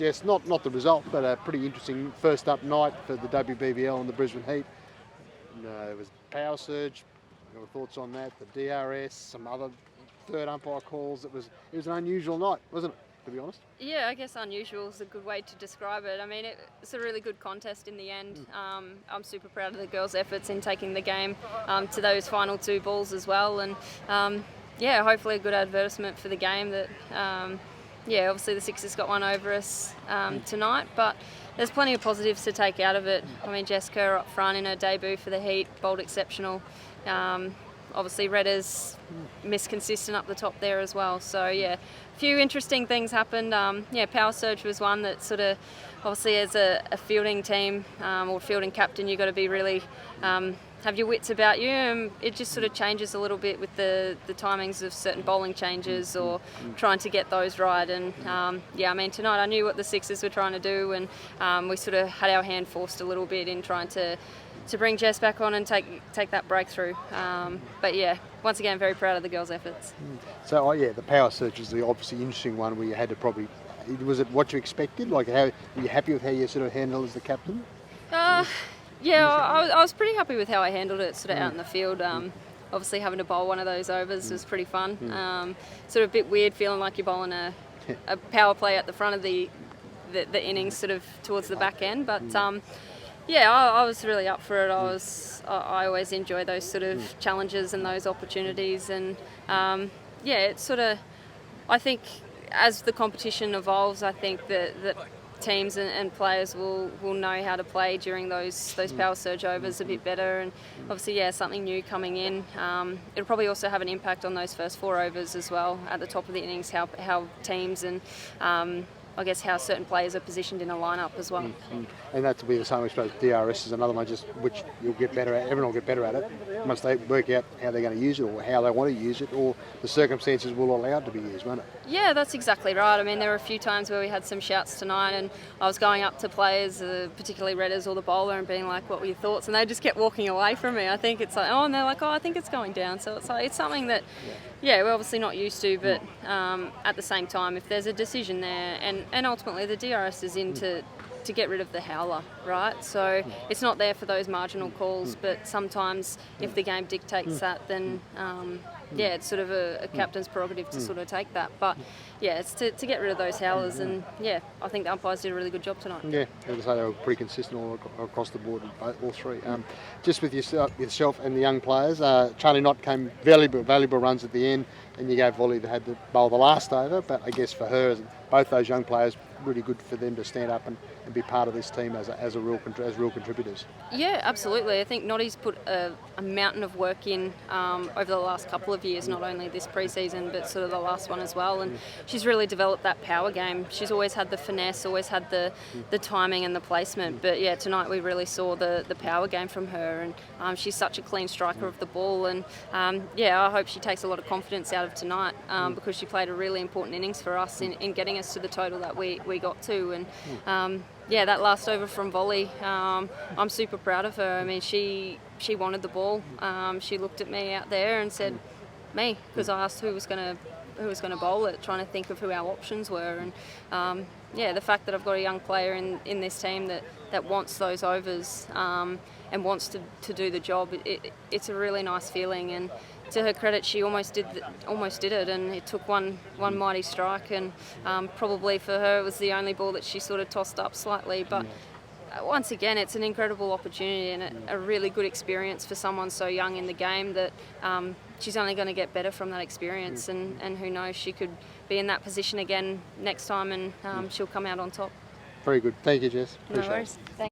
Jess, not the result, but a pretty interesting first up night for the WBBL and the Brisbane Heat. There was power surge. Your thoughts on that? The DRS, some other third umpire calls. It was an unusual night, wasn't it? To be honest. Yeah, I guess unusual is a good way to describe it. I mean, it's a really good contest in the end. I'm super proud of the girls' efforts in taking the game to those final 2 balls as well, and yeah, hopefully a good advertisement for the game that. Yeah, obviously the Sixers got one over us tonight, but there's plenty of positives to take out of it. I mean, Jess Kerr up front in her debut for the Heat, bowled exceptional. Obviously Redders missed consistent up the top there as well. So yeah, a few interesting things happened. Yeah, power surge was one that sort of, obviously as a fielding team or fielding captain, you've got to be really have your wits about you. It just sort of changes a little bit with the timings of certain bowling changes or trying to get those right. And yeah, I mean, tonight I knew what the Sixers were trying to do, and we sort of had our hand forced a little bit in trying to bring Jess back on and take that breakthrough. But yeah, once again, very proud of the girls' efforts. So yeah, the power surge is the obviously interesting one where you had to probably, was it what you expected? Like, how were you happy with how you sort of handled as the captain? Yeah, I was pretty happy with how I handled it sort of out in the field. Obviously having to bowl one of those overs was pretty fun. Sort of a bit weird feeling like you're bowling a power play at the front of the innings sort of towards the back end. But yeah, I was really up for it. I always enjoy those sort of challenges and those opportunities. And yeah, it's sort of, I think as the competition evolves, I think that teams and players will know how to play during those power surge overs a bit better. And obviously, yeah, something new coming in. It'll probably also have an impact on those first 4 overs as well at the top of the innings, how teams and I guess how certain players are positioned in a lineup as well. And that will be the same, I suppose. DRS is another one which you'll get better at. Everyone will get better at it once they work out how they're going to use it or how they want to use it, or the circumstances will allow it to be used, won't it? Yeah, that's exactly right. I mean, there were a few times where we had some shouts tonight, and I was going up to players, particularly Redders or the bowler, and being like, "What were your thoughts?" And they just kept walking away from me. I think it's like, and they're like, "Oh, I think it's going down." So it's like, it's something that, yeah, we're obviously not used to, but at the same time, if there's a decision there, and ultimately the DRS is in to get rid of the howler, right? So it's not there for those marginal calls, but sometimes if the game dictates that, then yeah, it's sort of a captain's prerogative to sort of take that. But yeah, it's to get rid of those howlers, and yeah, I think the umpires did a really good job tonight. Yeah, as I say, they were pretty consistent all across the board, all 3. Just with yourself and the young players, Charlie Knott came valuable runs at the end, and you gave Volley that had to bowl the last over, but I guess for her, both those young players, really good for them to stand up and be part of this team as real contributors. Yeah, absolutely. I think Noddy's put a mountain of work in over the last couple of years, not only this pre-season but sort of the last one as well, and she's really developed that power game. She's always had the finesse, always had the timing and the placement, but yeah, tonight we really saw the power game from her, and she's such a clean striker of the ball, and yeah, I hope she takes a lot of confidence out of tonight because she played a really important innings for us in getting us to the total that we got to. And yeah, that last over from Volley, I'm super proud of her. I mean, she wanted the ball. She looked at me out there and said, "Me," because I asked who was going to bowl it, trying to think of who our options were. And yeah, the fact that I've got a young player in this team that wants those overs and wants to do the job, it's a really nice feeling. And to her credit, she almost did it, and it took one mighty strike, and probably for her it was the only ball that she sort of tossed up slightly. But once again, it's an incredible opportunity and a really good experience for someone so young in the game that she's only going to get better from that experience, and who knows, she could be in that position again next time, and she'll come out on top. Very good. Thank you, Jess. No worries. Thanks.